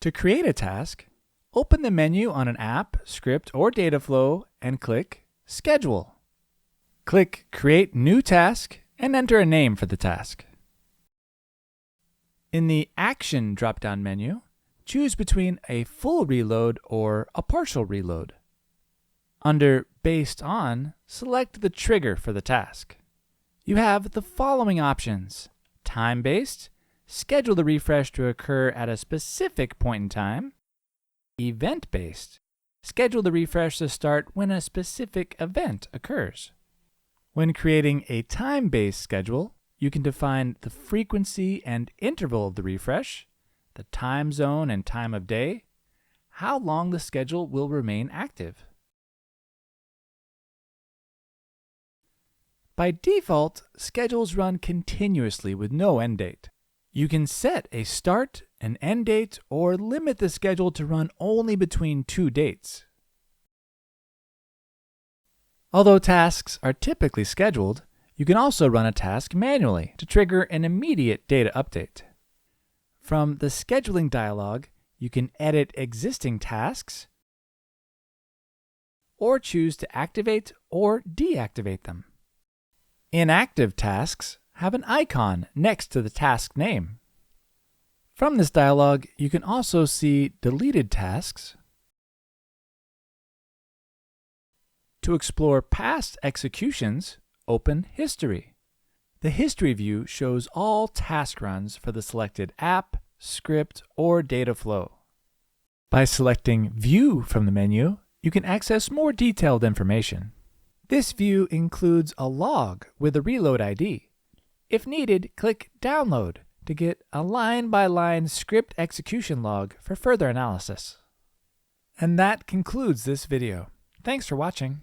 To create a task, open the menu on an app, script, or data flow and click Schedule. Click Create New Task and enter a name for the task. In the Action drop-down menu, choose between a full reload or a partial reload. Under Based On, select the trigger for the task. You have the following options: time-based, schedule the refresh to occur at a specific point in time; event-based, schedule the refresh to start when a specific event occurs. When creating a time-based schedule, you can define the frequency and interval of the refresh, the time zone and time of day, how long the schedule will remain active. By default, schedules run continuously with no end date. You can set a start and end date or limit the schedule to run only between two dates. Although tasks are typically scheduled, you can also run a task manually to trigger an immediate data update. From the scheduling dialog, you can edit existing tasks or choose to activate or deactivate them. Inactive tasks have an icon next to the task name. From this dialog, you can also see deleted tasks. To explore past executions, open History. The History view shows all task runs for the selected app, script, or data flow. By selecting View from the menu, you can access more detailed information. This view includes a log with a reload ID. If needed, click Download to get a line-by-line script execution log for further analysis. And that concludes this video. Thanks for watching.